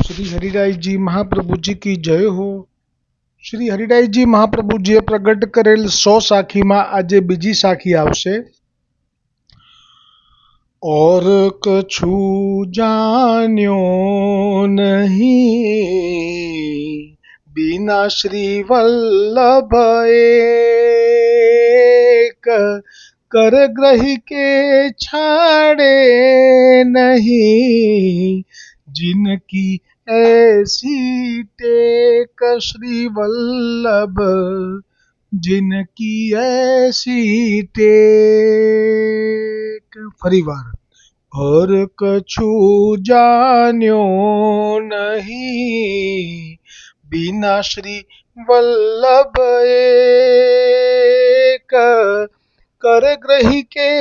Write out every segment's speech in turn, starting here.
श्री हरिराय जी महाप्रभु जी की जय हो। श्री हरिराय जी महाप्रभुજીએ પ્રગટ કરેલ 100 સાખીમાં આજે બીજી સાખી આવશે। और कछु जान्यो नहीं बिना श्री वल्लभ एक कर ग्रही के छाड़े नहीं जिनकी ऐसी टेक श्री वल्लभ जिनकी ऐसी टेक। फरीवार और कछु जान्यो नहीं बिना श्री वल्लभ एक कर ग्रही के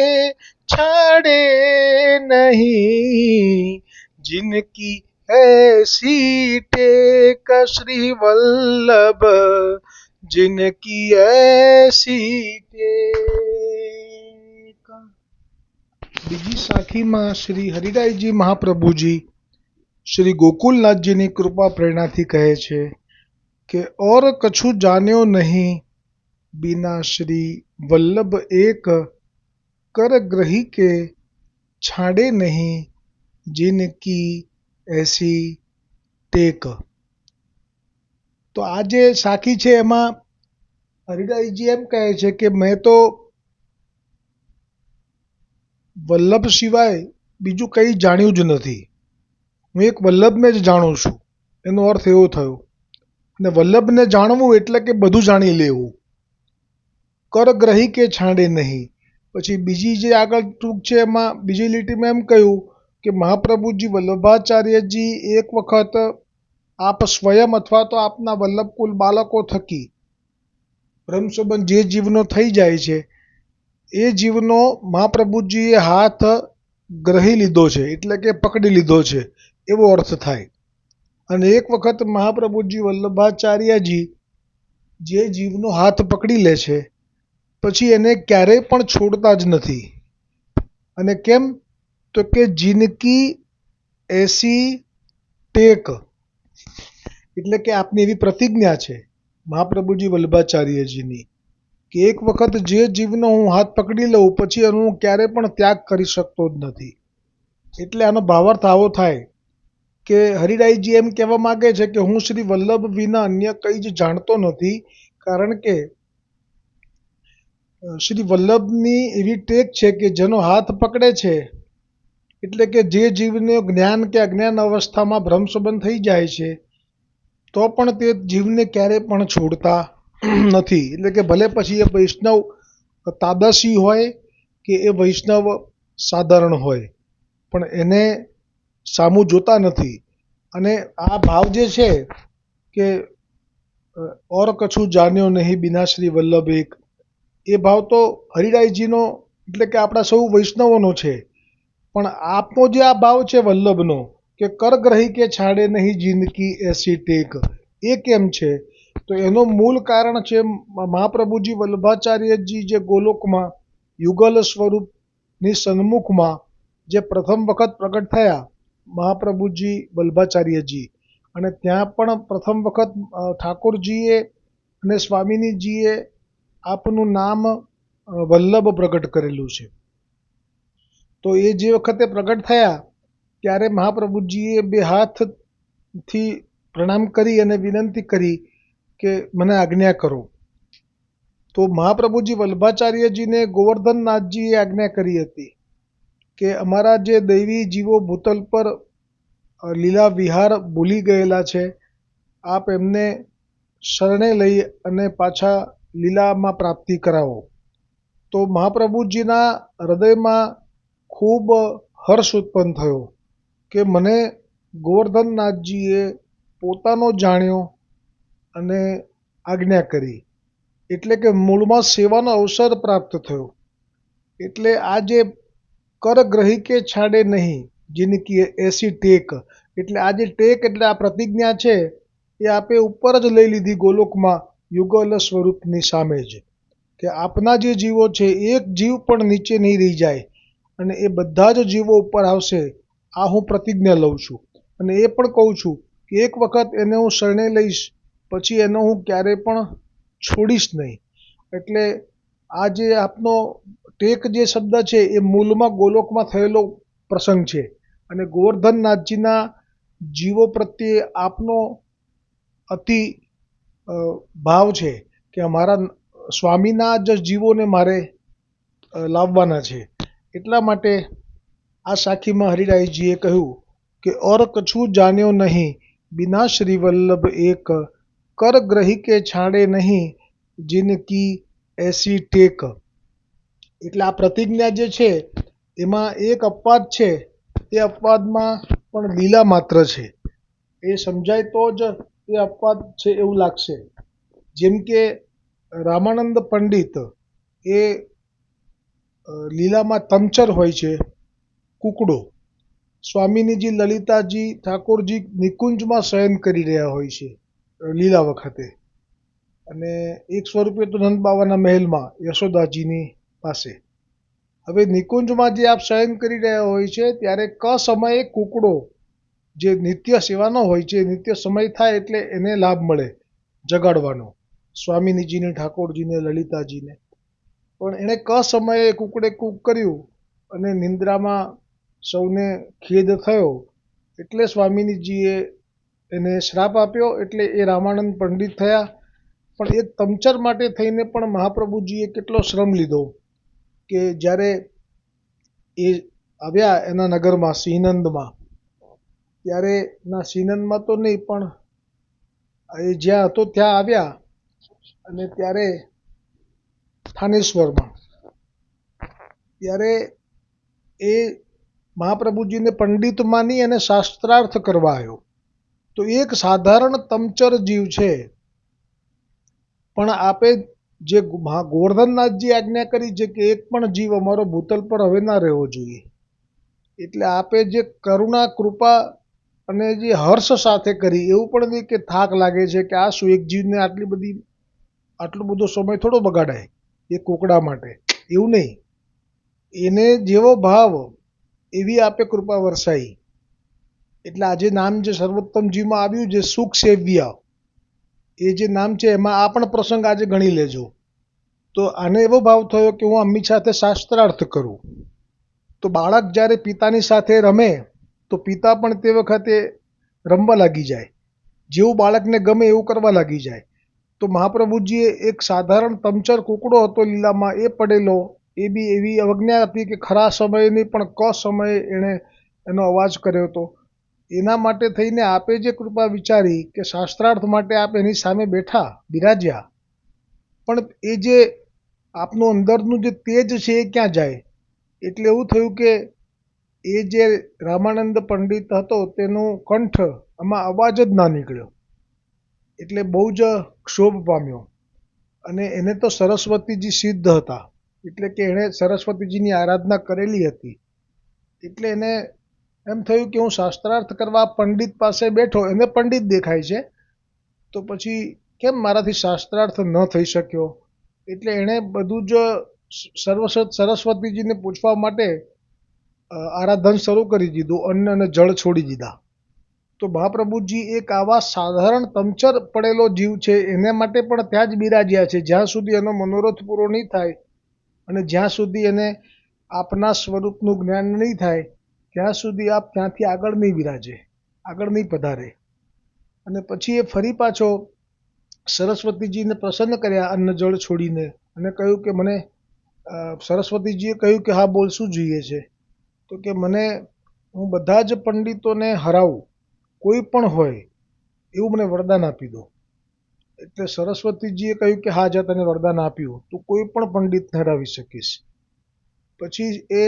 छाड़े नहीं जिनकी ऐसी टेक श्री वल्लभ जिनकी ऐसी टेक। બીજી સાખીમાં શ્રી હરિરાયજી મહાપ્રભુજી શ્રી ગોકુલનાથજીની કૃપા પ્રેરણાથી કહે છે કે ઓર કछु જાન્યો નહીં बिना श्री वल्लभ एक कर ग्रही के छाड़े नहीं जिनकी ऐसी टेक। તો આ જે સાખી છે એમાં હરિરાયજી એમ કહે છે કે મેં તો વલ્લભ સિવાય બીજું કંઈ જાણ્યું જ નથી, હું એક વલ્લભને જ જાણું છું। એનો અર્થ એવો થયો। અને વલ્લભને જાણવું એટલે કે બધું જાણી લેવું। કર ગ્રહી કે છાંડે નહીં। પછી બીજી જે આગળ ટૂંક છે એમાં બીજી લીટીમાં એમ કહ્યું કે મહાપ્રભુજી વલ્લભાચાર્યજી એક વખત આપ સ્વયં અથવા તો આપના વલ્લભકુલ બાળકો થકી બ્રહ્મસંબંધ જે જીવનો થઈ જાય છે એ જીવનો મહાપ્રભુજીએ હાથ ગ્રહી લીધો છે, એટલે કે પકડી લીધો છે એવો અર્થ થાય। અને એક વખત મહાપ્રભુજી વલ્લભાચાર્યજી જે જીવનો હાથ પકડી લે છે પછી એને ક્યારેય પણ છોડતા જ નથી। અને કેમ? તો કે જિનકી એસી ટેક, એટલે કે આપની એવી પ્રતિજ્ઞા છે મહાપ્રભુજી વલ્લભાચાર્યજીની કે એક વખત જે જીવનો હું હાથ પકડી લઉં પછી એનો હું ક્યારેય પણ ત્યાગ કરી શકતો જ નથી। એટલે આનો ભાવાર્થ આવો થાય કે હરિરાયજી એમ કહેવા માગે છે કે હું શ્રી વલ્લભ વિના અન્ય કંઈ જ જાણતો નથી, કારણ કે શ્રી વલ્લભની એવી ટેક છે કે જેનો હાથ પકડે છે એટલે કે જે જીવને જ્ઞાન કે અજ્ઞાન અવસ્થામાં ભ્રમસંબંધ થઈ જાય છે તો પણ તે જીવને ક્યારેય પણ છોડતા નથી। એટલે કે ભલે પછી એ વૈષ્ણવ તાદાસી હોય કે એ વૈષ્ણવ સાધારણ હોય પણ એને સામું જોતા નથી। અને આ ભાવ જે છે કે ઓર કછું જાન્યો નહીં બિના શ્રી વલ્લભ એક, એ ભાવ તો હરિરાયજીનો એટલે કે આપણા સૌ વૈષ્ણવોનો છે। પણ આપનો જે આ ભાવ છે વલ્લભનો કે કરગ્રહી કે છાડે નહીં જિંદગી એસી ટેક, એ કેમ છે? તો એનું મૂળ કારણ છે મહાપ્રભુજી વલ્લભાચાર્યજી જે ગોલોકમાં યુગલ સ્વરૂપની સન્મુખમાં જે પ્રથમ વખત પ્રગટ થયા મહાપ્રભુજી વલ્લભાચાર્યજી, અને ત્યાં પણ પ્રથમ વખત ઠાકોરજીએ અને સ્વામિનીજીએ આપનું નામ વલ્લભ પ્રગટ કરેલું છે। તો એ જે વખતે પ્રગટ થયા ત્યારે મહાપ્રભુજીએ બે હાથથી પ્રણામ કરી અને વિનંતી કરી કે મને આજ્ઞા કરો। તો મહાપ્રભુજી વલ્લભાચાર્યજીને ગોવર્ધનનાથજીએ આજ્ઞા કરી હતી કે અમારા જે દૈવી જીવો ભૂતલ પર લીલા વિહાર ભૂલી ગયેલા છે, આપ એમને શરણે લઈ અને પાછા લીલામાં પ્રાપ્તિ કરાવો। તો મહાપ્રભુજીના હૃદયમાં ખૂબ હર્ષ ઉત્પન્ન થયો કે મને ગોવર્ધનનાથજીએ પોતાનો જાણ્યો અને આજ્ઞા કરી, એટલે કે મૂળમાં સેવાનો અવસર પ્રાપ્ત થયો। એટલે આ જે કરગ્રહી કે છાડે નહીં જિનકી એસી ટેક, એટલે આ જે ટેક એટલે આ પ્રતિજ્ઞા છે એ આપે ઉપર જ લઈ લીધી ગોલોકમાં યુગલ સ્વરૂપની સામે જ, કે આપના જે જીવો છે એક જીવ પણ નીચે નહીં રહી જાય અને એ બધા જ જીવો ઉપર આવશે, આ હું પ્રતિજ્ઞા લઉં છું। અને એ પણ કહું છું કે એક વખત એને હું શરણે લઈશ પછી એનો હું ક્યારેય પણ છોડીશ નહીં. એટલે આ જે આપનો ટેક જે શબ્દ છે એ મૂળમાં ગોલોકમાં થયેલો પ્રસંગ છે અને ગોવર્ધનનાથજીના જીવો પ્રત્યે આપનો અતિ ભાવ છે કે અમારા સ્વામીના જ જીવોને મારે લાવવાના છે. એટલા માટે આ સાખીમાં હરિરાયજીએ કહ્યું કે ઓર કછું જાણ્યો નહીં બિના શ્રી વલ્લભ એક, કર ગ્રહી કે છાડે નહીં જિનકી એસી ટેક. એટલે આ પ્રતિજ્ઞા જે છે એમાં એક અપવાદ છે, એ અપવાદમાં પણ લીલા માત્ર છે. એ સમજાય તો જ એ અપવાદ છે એવું લાગશે. જેમ કે રામાનંદ પંડિત એ લીલામાં તમચર હોય છે, કુકડો. સ્વામિનીજી લલિતાજી ઠાકોરજી નિકુંજમાં શયન કરી રહ્યા હોય છે લીલા વખતે, અને એક સ્વરૂપે તો નંદ બાવાના મહેલમાં યશોદાજીની પાસે. હવે નિકુંજમાં જે આપ શયન કરી રહ્યા હોય છે ત્યારે ક સમયે કુકડો જે નિત્ય સેવાનો હોય છે, નિત્ય સમય થાય એટલે એને લાભ મળે જગાડવાનો સ્વામિનીજીને, ઠાકોરજીને, લલિતાજીને. પણ એણે ક સમયે કુકડે કૂક કર્યું અને નિંદ્રામાં સૌને ખેદ થયો એટલે સ્વામિનીજીએ એને શ્રાપ આપ્યો, એટલે એ રામાનંદ પંડિત થયા. પણ એક તમચર માટે થઈને પણ મહાપ્રભુજીએ કેટલો શ્રમ લીધો કે જ્યારે એ આવ્યા એના નગરમાં સિંહનંદમાં, ત્યારે ના સિંહનંદમાં તો નહીં પણ એ જ્યાં હતો ત્યાં આવ્યા અને ત્યારે થાનેશ્વરમાં, ત્યારે એ મહાપ્રભુજીને પંડિત માની અને શાસ્ત્રાર્થ કરવા આવ્યો. તો એક સાધારણ તમચર જીવ છે, પણ આપે જે ગોવર્ધનનાથજી આજ્ઞા કરી છે કે એક પણ જીવ અમારો ભૂતલ પર હવે ના રહેવો જોઈએ. એટલે આપે જે કરુણા કૃપા અને જે હર્ષ સાથે કરી, એવું પણ નહીં કે થાક લાગે છે કે આ શું એક જીવને આટલો બધો સમય થોડો બગાડાય એ કોકડા માટે, એવું નહીં. એને જેવો ભાવ એવી આપે કૃપા વરસાઈ. એટલે આજે નામ જે સર્વોત્તમજીમાં આવ્યું છે સુખ સેવ્ય, એ જે નામ છે એમાં આ પણ પ્રસંગ આજે ગણી લેજો. તો આને એવો ભાવ થયો કે હું અમ્મી સાથે શાસ્ત્રાર્થ કરું. તો બાળક જ્યારે પિતાની સાથે રમે તો પિતા પણ તે વખતે રમવા લાગી જાય, જેવું બાળકને ગમે એવું કરવા લાગી જાય. તો મહાપ્રભુજીએ એક સાધારણ તમચર કુકડો હતો લીલામાં, એ પડેલો, એ બી એવી અવજ્ઞા હતી કે ખરા સમયે નહીં પણ ક સમયે એણે એનો અવાજ કર્યો હતો. એના માટે થઈને આપે જે કૃપા વિચારી કે શાસ્ત્રાર્થ માટે આપ એની સામે બેઠા બિરાજ્યા, પણ એ જે આપનું અંદરનું જે તેજ છે એ ક્યાં જાય? એટલે એવું થયું કે એ જે રામાનંદ પંડિત હતો તેનો કંઠ આમાં અવાજ જ ના નીકળ્યો, એટલે બહુ જ ક્ષોભ પામ્યો. અને એને તો સરસ્વતીજી સિદ્ધ હતા, એટલે કે એણે સરસ્વતીજીની આરાધના કરેલી હતી. એટલે એને એમ થયું કે હું શાસ્ત્રાર્થ કરવા પંડિત પાસે બેઠો, એને પંડિત દેખાય છે, તો પછી કેમ મારાથી શાસ્ત્રાર્થ ન થઈ શક્યો? એટલે એણે બધું જ સરસ્વતીજીને પૂછવા માટે આરાધન શરૂ કરી દીધું, અન્ન અને જળ છોડી દીધા. તો મહાપ્રભુજી એક આવા સાધારણ તમચર પડેલો જીવ છે એને માટે પણ ત્યાં જ બિરાજ્યા છે, જ્યાં સુધી એનો મનોરથ પૂરો નહીં થાય અને જ્યાં સુધી એને આપના સ્વરૂપનું જ્ઞાન નહીં થાય ત્યાં સુધી આપ ત્યાંથી આગળ નહીં બિરાજે, આગળ નહીં પધારે. અને પછી એ ફરી પાછો સરસ્વતીજીને પ્રસન્ન કર્યા અન્ન જળ છોડીને, અને કહ્યું કે મને સરસ્વતીજીએ કહ્યું કે હા બોલ, શું જોઈએ છે? તો કે મને હું બધા જ પંડિતોને હરાવું, કોઈ પણ હોય એવું મને વરદાન આપી દો. એટલે સરસ્વતીજીએ કહ્યું કે હા જા તને વરદાન આપ્યું, તું કોઈ પણ પંડિતને હરાવી શકીશ. પછી એ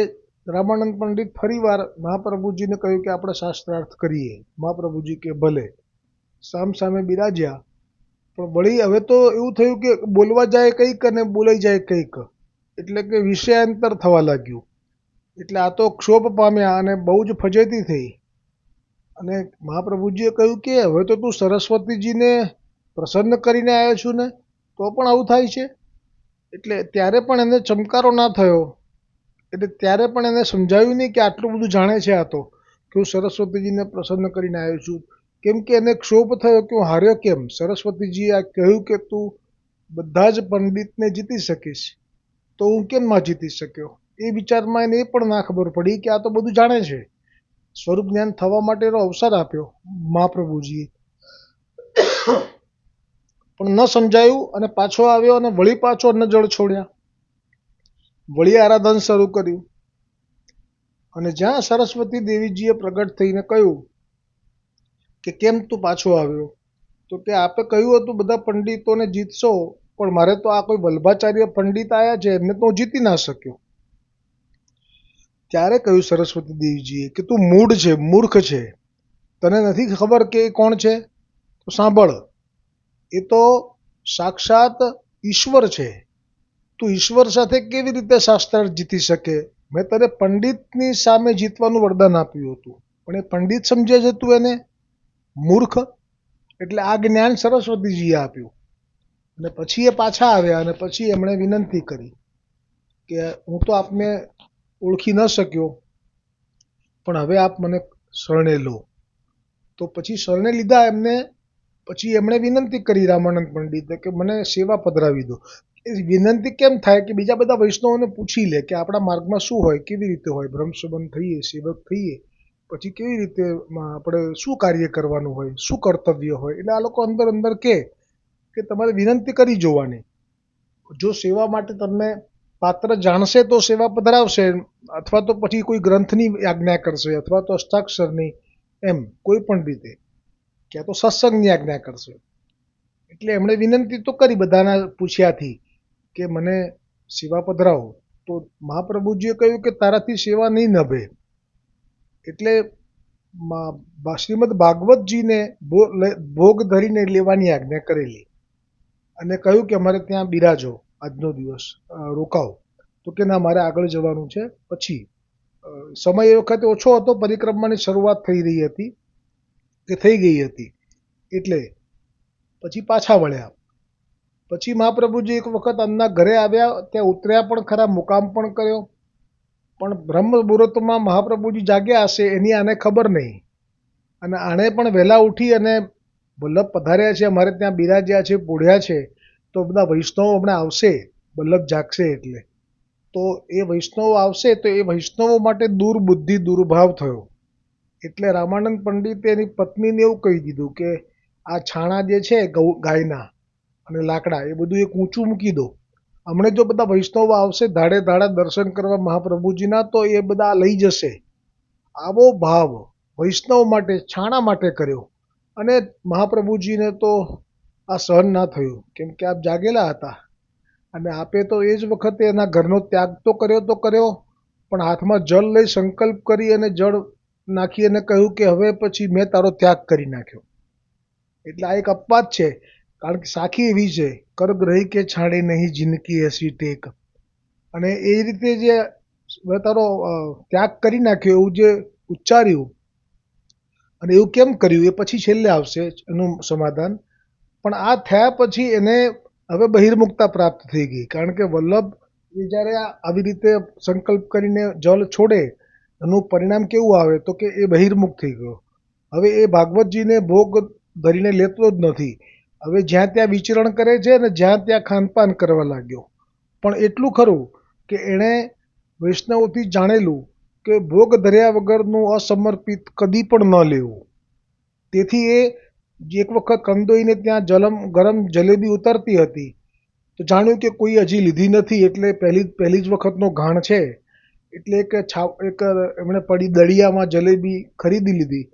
રામાનંદ પંડિત ફરીવાર મહાપ્રભુજીને કહ્યું કે આપણે શાસ્ત્રાર્થ કરીએ. મહાપ્રભુજી કે ભલે. સામે બિરાજ્યા, પણ વળી હવે તો એવું થયું કે બોલવા જાય કંઈક અને બોલાઈ જાય કંઈક, એટલે કે વિષયાંતર થવા લાગ્યું. એટલે આ તો ક્ષોભ પામ્યા અને બહુ જ ફજેતી થઈ. અને મહાપ્રભુજીએ કહ્યું કે હવે તો તું સરસ્વતીજીને પ્રસન્ન કરીને આવ્યો છું ને, તો પણ આવું થાય છે? એટલે ત્યારે પણ એને ચમકારો ના થયો. એટલે ત્યારે પણ એને સમજાવ્યું નહીં કે આટલું બધું જાણે છે આ તો, કે હું સરસ્વતીજીને પ્રસન્ન કરીને આવ્યો છું, કેમ કે એને ક્ષોભ થયો કે હું હાર્યો કેમ. સરસ્વતીજીએ આ કહ્યું કે તું બધા જ પંડિતને જીતી શકીશ, તો હું કેમ ના જીતી શક્યો. એ વિચારમાં એને એ પણ ના ખબર પડી કે આ તો બધું જાણે છે. સ્વરૂપ જ્ઞાન થવા માટેનો અવસર આપ્યો મહાપ્રભુજીએ, પણ ન સમજાયું અને પાછો આવ્યો અને વળી પાછો ન જળ છોડ્યા, વળી આરાધન શરૂ કર્યું. અને જ્યાં સરસ્વતી દેવીજીએ પ્રગટ થઈને કહ્યું કે કેમ તું પાછો આવ્યો, તો કે આપે કહ્યું હતું બધા પંડિતોને જીતશો, પણ મારે તો આ કોઈ વલ્ભાચાર્ય પંડિત આવ્યા છે એમને તો હું જીતી ના શક્યો. ત્યારે કહ્યું સરસ્વતી દેવીજીએ કે તું મૂઢ છે, મૂર્ખ છે, તને નથી ખબર કે એ કોણ છે? તો સાંભળ, એ તો સાક્ષાત ઈશ્વર છે. તું ઈશ્વર સાથે કેવી રીતે શાસ્ત્રાર્થ જીતી શકે? મેં તને પંડિતની સામે જીતવાનું વરદાન આપ્યું હતું, પણ એ પંડિત સમજે છે તું એને? મૂર્ખ. એટલે આ જ્ઞાન સરસ્વતીજીએ આપ્યું. અને પછી એ પાછા આવ્યા અને પછી એમણે વિનંતી કરી કે હું તો આપને ઓળખી ન શક્યો, પણ હવે આપ મને શરણે લો. તો પછી શરણે લીધા એમને. પછી એમણે વિનંતી કરી રામાનંદ પંડિતે કે મને સેવા પધરાવી દો. એ વિનંતી કેમ થાય કે બીજા બધા વૈષ્ણવોને પૂછી લે કે આપણા માર્ગમાં શું હોય, કેવી રીતે હોય, બ્રહ્મસંબંધ થઈએ, સેવક થઈએ, પછી કેવી રીતે આપણે શું કાર્ય કરવાનું હોય, શું કર્તવ્ય હોય. એટલે આ લોકો અંદર અંદર કે તમારે વિનંતી કરી જોવાની. જો સેવા માટે તમને પાત્ર જાણશે તો સેવા પધરાવશે, અથવા તો પછી કોઈ ગ્રંથની આજ્ઞા કરશે, અથવા તો અષ્ટાક્ષરની, એમ કોઈ પણ રીતે, ક્યાં તો સત્સંગની આજ્ઞા કરશે. એટલે એમણે વિનંતી તો કરી બધાના પૂછ્યાથી કે મને સેવા પધરાવો. તો મહાપ્રભુજીએ કહ્યું કે તારાથી સેવા નહીં નભે. એટલે શ્રીમદ ભાગવતજીને ભોગ ધરીને લેવાની આજ્ઞા કરેલી અને કહ્યું કે અમારે ત્યાં બિરાજો, આજનો દિવસ રોકાઓ. તો કે ના, મારે આગળ જવાનું છે. પછી સમય એ વખતે ઓછો હતો, પરિક્રમાની શરૂઆત થઈ રહી હતી કે થઈ ગઈ હતી, એટલે પછી પાછા વળ્યા. પછી મહાપ્રભુજી એક વખત અન્ના ઘરે આવ્યા, ત્યાં ઉતર્યા પણ ખરા, મુકામ પણ કર્યો, પણ બ્રહ્મ મુહૂર્તમાં મહાપ્રભુજી જાગ્યા હશે એની આને ખબર નહીં. અને આણે પણ વહેલા ઉઠી અને વલ્લભ પધાર્યા છે, અમારે ત્યાં બિરાજ્યા છે, પોઢ્યા છે, તો બધા વૈષ્ણવો હમણાં આવશે, વલ્લભ જાગશે એટલે. તો એ વૈષ્ણવો આવશે તો એ વૈષ્ણવો માટે દુર્બુદ્ધિ, દુર્ભાવ થયો. એટલે રામાનંદ પંડિતે એની પત્નીને એવું કહી દીધું કે આ છાણા જે છે ગાયના અને લાકડા, એ બધું એક ઊંચું મૂકી દો. હમણે જો બધા વૈષ્ણવો આવશે ધાડે ધાડા દર્શન કરવા મહાપ્રભુજીના, તો એ બધા લઈ જશે. આવો ભાવ વૈષ્ણવ માટે, છાણા માટે કર્યો. અને મહાપ્રભુજીને તો આ સહન ના થયું, કેમ કે આપ જાગેલા હતા અને આપે તો એ જ વખતે એના ઘરનો ત્યાગ તો કર્યો, પણ હાથમાં જળ લઈ સંકલ્પ કરી અને જળ નાખી અને કહ્યું કે હવે પછી મેં તારો ત્યાગ કરી નાખ્યો. એટલે આ એક અપવાદ છે, કારણ કે સાખી એવી છે, કર્ગ રહી કે છાડે નહીં જિંદગી એસી ટેક. અને એ રીતે જે તારો ત્યાગ કરી નાખ્યો એવું જે ઉચ્ચાર્યું, અને એવું કેમ કર્યું એ પછી છેલ્લે આવશે એનું સમાધાન. પણ આ થયા પછી એને હવે બહિર્મુખતા પ્રાપ્ત થઈ ગઈ, કારણ કે વલ્લભ એ જ્યારે આવી રીતે સંકલ્પ કરીને જલ છોડે એનું પરિણામ કેવું આવે, તો કે એ બહિર્મુખ થઈ ગયો. હવે એ ભાગવતજીને ભોગ ધરીને લેતો જ નથી. હવે જ્યાં ત્યાં વિચરણ કરે છે અને જ્યાં ત્યાં ખાનપાન કરવા લાગ્યો. પણ એટલું ખરું કે એણે વૈષ્ણવથી જાણેલું કે ભોગ ધર્યા વગરનું અસમર્પિત કદી પણ ન લેવું. તેથી એ એક વખત કંદોઈને ત્યાં ગરમ જલેબી ઉતરતી હતી, તો જાણ્યું કે કોઈ હજી લીધી નથી, એટલે પહેલી જ વખતનો ઘાણ છે, એટલે એક એમણે પડી દળિયામાં જલેબી ખરીદી લીધી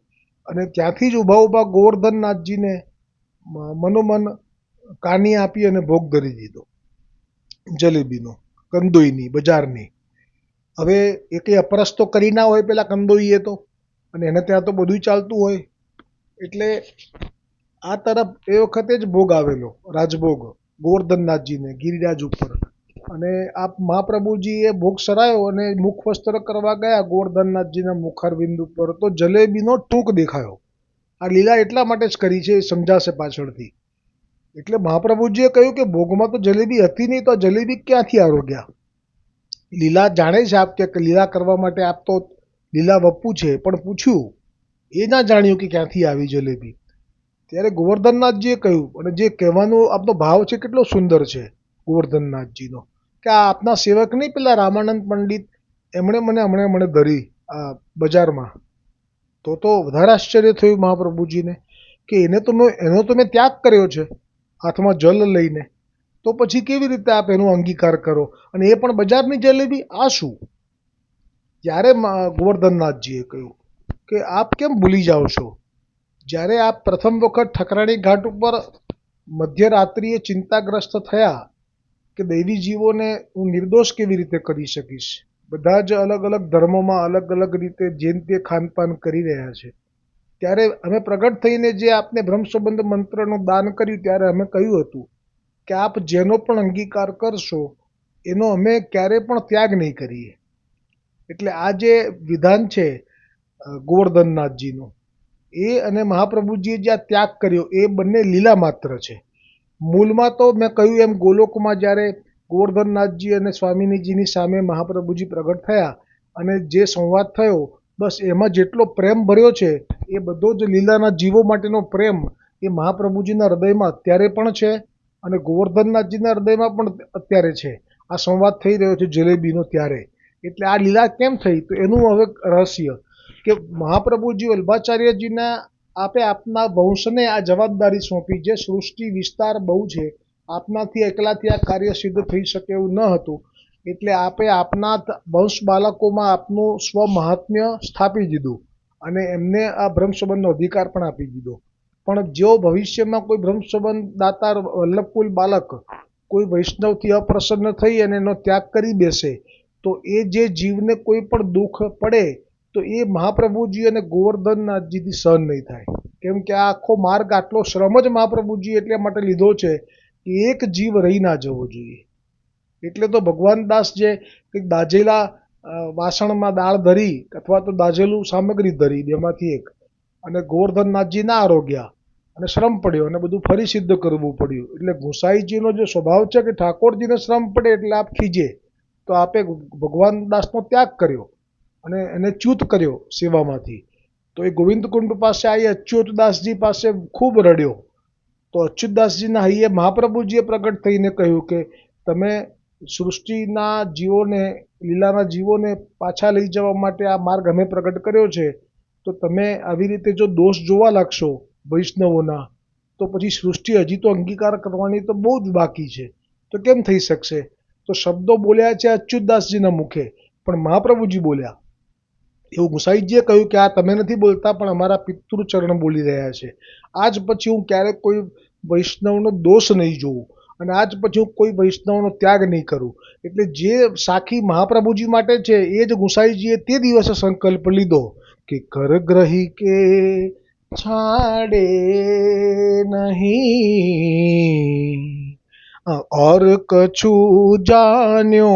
અને ત્યાંથી જ ઊભા ઊભા ગોવર્ધનનાથજીને મનોમન કાની આપી અને ભોગ ધરી દીધો જલેબીનો, કંદોઈની, બજારની. હવે એ કંઈ અપરસ તો કરી ના હોય પેલા કંદોઈએ તો, અને એને ત્યાં તો બધું ચાલતું હોય. એટલે આ તરફ એ વખતે જ ભોગ આવેલો, રાજભોગ ગોવર્ધનનાથજીને ગિરિરાજ ઉપર. અને આ મહાપ્રભુજીએ ભોગ સરાયો અને મુખ વસ્ત્ર કરવા ગયા ગોવર્ધનનાથજીના મુખારવિંદ ઉપર, તો જલેબીનો ટૂંક દેખાયો. આ લીલા એટલા માટે જ કરી છે, એ સમજાશે પાછળથી. એટલે મહાપ્રભુજીએ કહ્યું કે ભોગમાં તો જલેબી હતી નહીં, તો જલેબી ક્યાંથી આરોગ્યા? લીલા જાણે છે આપ કે લીલા કરવા માટે આપ તો લીલા વપુ છે, પણ પૂછ્યું એ ના જાણ્યું કે ક્યાંથી આવી જલેબી. ત્યારે ગોવર્ધનનાથજીએ કહ્યું, અને જે કહેવાનો આપનો ભાવ છે કેટલો સુંદર છે ગોવર્ધનનાથજીનો, કે આ આપના સેવક નહીં પેલા રામાનંદ પંડિત, એમણે મને ધરી આ બજારમાં. તો વધારે આશ્ચર્ય થયું મહાપ્રભુજીને કે એનો તો મેં ત્યાગ કર્યો છે હાથમાં જલ લઈને, તો પછી કેવી રીતે આપ એનો અંગીકાર કરો, અને એ પણ બજારની જલેબી, આ શું? ત્યારે ગોવર્ધનનાથજીએ કહ્યું કે આપ કેમ ભૂલી જાઓ છો? જ્યારે આપ પ્રથમ વખત ઠકરાણી ઘાટ ઉપર મધ્યરાત્રિએ ચિંતાગ્રસ્ત થયા કે દૈવી જીવોને હું નિર્દોષ કેવી રીતે કરી શકીશ, બધા જ અલગ અલગ ધર્મોમાં અલગ અલગ રીતે જેમ તે ખાનપાન કરી રહ્યા છે, ત્યારે અમે પ્રગટ થઈને જે આપને બ્રહ્મસંબંધ મંત્રનું દાન કર્યું, ત્યારે અમે કહ્યું હતું કે આપ જેનો પણ અંગીકાર કરશો એનો અમે ક્યારેય પણ ત્યાગ નહીં કરીએ. એટલે આ જે વિધાન છે ગોવર્ધનનાથજીનું, એ અને મહાપ્રભુજીએ જે આ ત્યાગ કર્યો એ બંને લીલા માત્ર છે. મૂળમાં તો મેં કહ્યું એમ ગોલોકમાં જ્યારે ગોવર્ધનનાથજી અને સ્વામિનીજીની સામે મહાપ્રભુજી પ્રગટ થયા અને જે સંવાદ થયો, બસ એમાં જેટલો પ્રેમ ભર્યો છે એ બધો જ લીલાના જીવો માટેનો પ્રેમ એ મહાપ્રભુજીના હૃદયમાં અત્યારે પણ છે અને ગોવર્ધનનાથજીના હૃદયમાં પણ અત્યારે છે. આ સંવાદ થઈ રહ્યો છે જલેબીનો ત્યારે. એટલે આ લીલા કેમ થઈ, તો એનું હવે રહસ્ય કે મહાપ્રભુજી વલ્ભાચાર્યજીના આપે આપના વંશને આ જવાબદારી સોંપી, જે સૃષ્ટિ વિસ્તાર બહુ છે, આપનાથી એકલાથી આ કાર્ય સિદ્ધ થઈ શકે એવું ન હતું, એટલે આપે આપના વંશ બાળકોમાં આપનું સ્વ મહાત્મ્ય સ્થાપી દીધું અને એમને આ બ્રહ્મસંબંધનો અધિકાર પણ આપી દીધો. પણ જો ભવિષ્યમાં કોઈ બ્રહ્મસંબંધ દાતાર વલ્લભકુલ બાલક કોઈ વૈષ્ણવથી અપ્રસન્ન થઈ અને એનો ત્યાગ કરી બેસે, તો એ જે જીવને કોઈ પણ દુઃખ પડે તો એ મહાપ્રભુજી અને ગોવર્ધનનાથજીથી સહન નહીં થાય. કેમ કે આ આખો માર્ગ, આટલો શ્રમ જ મહાપ્રભુજી એટલા માટે લીધો છે કે એક જીવ રહી ના જવો જોઈએ. એટલે તો ભગવાન દાસ જે કંઈક દાઝેલા વાસણમાં દાળ ધરી અથવા તો દાઝેલું સામગ્રી ધરી, બેમાંથી એક, અને ગોવર્ધનનાથજી ના આરોગ્યા અને શ્રમ પડ્યો અને બધું ફરી સિદ્ધ કરવું પડ્યું. એટલે ગુસાઈજીનો જે સ્વભાવ છે કે ઠાકોરજીને શ્રમ પડે એટલે આપ ખીજે, તો આપે ભગવાન દાસનો ત્યાગ કર્યો અને એને ચ્યુત કર્યો સેવામાંથી. તો એ ગોવિંદકુંડ પાસે આવી અચ્યુતદાસજી પાસે ખૂબ રડ્યો. તો અચ્યુતદાસજીના હૈયે મહાપ્રભુજીએ પ્રગટ થઈને કહ્યું કે તમે સૃષ્ટિના જીવોને, લીલાના જીવોને પાછા લઈ જવા માટે આ માર્ગ અમે પ્રગટ કર્યો છે, તો તમે આવી રીતે જો દોષ જોવા લાગશો વૈષ્ણવોના, તો પછી સૃષ્ટિ હજી તો અંગીકાર કરવાની તો બહુ જ બાકી છે, તો કેમ થઈ શકશે? તો શબ્દો બોલ્યા છે અચ્યુતદાસજીના મુખે, પણ મહાપ્રભુજી બોલ્યા. એવું ગુસાઈજીએ કહ્યું કે આ તમે નથી બોલતા, પણ અમારા પિતૃચરણ બોલી રહ્યા છે. આજ પછી હું ક્યારેક કોઈ વૈષ્ણવનો દોષ નહીં જોઉં અને આજ પછી હું કોઈ વૈષ્ણવનો ત્યાગ નહીં કરું. એટલે જે સાખી મહાપ્રભુજી માટે છે એ જ ગુસાઈજીએ તે દિવસે સંકલ્પ લીધો કે કરગ્રહી કે છાડે નહીં और कछु जान्यो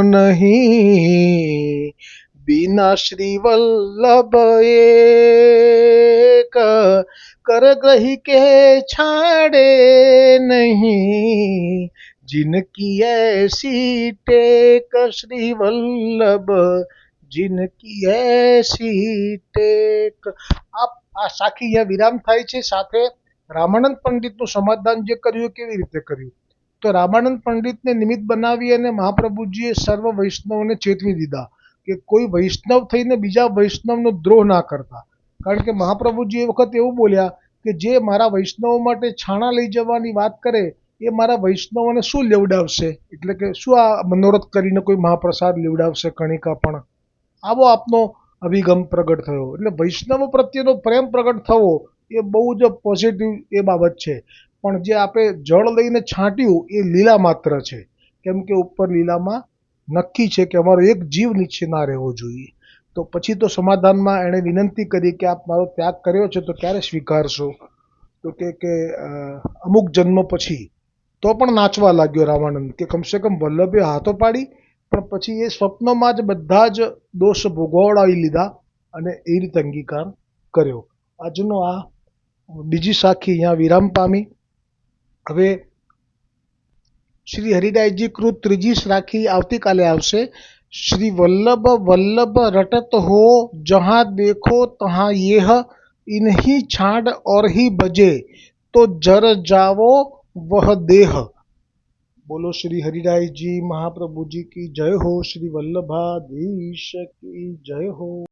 नहीं, बिना श्री वल्लभ एक करग्रही के छाड़े नहीं, जिनकी ऐसी टेक श्री वल्लभ, जिनकी ऐसी ટેક. આ સાખી અહીંયા વિરામ થાય છે. સાથે રામાનંદ પંડિતનું સમાધાન જે કર્યું કેવી રીતે કર્યું, તો રામાનંદ પંડિતને નિમિત્ત બનાવી અને મહાપ્રભુજીએ સર્વ વૈષ્ણવને ચેતવી દીધા કે કોઈ વૈષ્ણવ થઈને બીજા વૈષ્ણવનો દ્રોહ ના કરતા. કારણ કે મહાપ્રભુજી એ વખત એવું બોલ્યા કે જે મારા વૈષ્ણવ માટે છાણા લઈ જવાની વાત કરે એ મારા વૈષ્ણવોને શું લેવડાવશે, એટલે કે શું આ મનોરથ કરીને કોઈ મહાપ્રસાદ લેવડાવશે કણિકા પણ. આવો આપનો અભિગમ પ્રગટ થયો. એટલે વૈષ્ણવ પ્રત્યેનો પ્રેમ પ્રગટ થવો એ બહુ જ પોઝિટિવ એ બાબત છે. પણ જે આપણે જળ લઈને છાંટ્યું એ લીલા માત્ર છે, કેમ કે ઉપર લીલામાં નક્કી છે કે અમારો એક જીવ નીચે ના રહેવો જોઈએ. તો પછી તો સમાધાનમાં એણે વિનંતી કરી કે આપ મારો ત્યાગ કર્યો છે તો ક્યારે સ્વીકારશો, તો કે અમુક જન્મ પછી. તો પણ નાચવા લાગ્યો રામાનંદ કે કમસે કમ વલ્લભે હાથો પાડી, પણ પછી એ સ્વપ્નમાં જ બધા જ દોષ ભોગવડાવી લીધા અને એ રીતે અંગીકાર કર્યો. આજનો આ બીજી સાખી અહીંયા વિરામ પામી. હવે શ્રી હરિદાસજી કૃત ત્રીજી સાખી આવતીકાલે આવશે. श्री वल्लभ वल्लभ रटत हो, जहाँ देखो तहाँ येह, इन्हीं छांड और ही बजे, तो जर जावो वह देह। बोलो श्री हरिराय जी महाप्रभु जी की जय हो, श्री वल्लभाधीश की जय हो।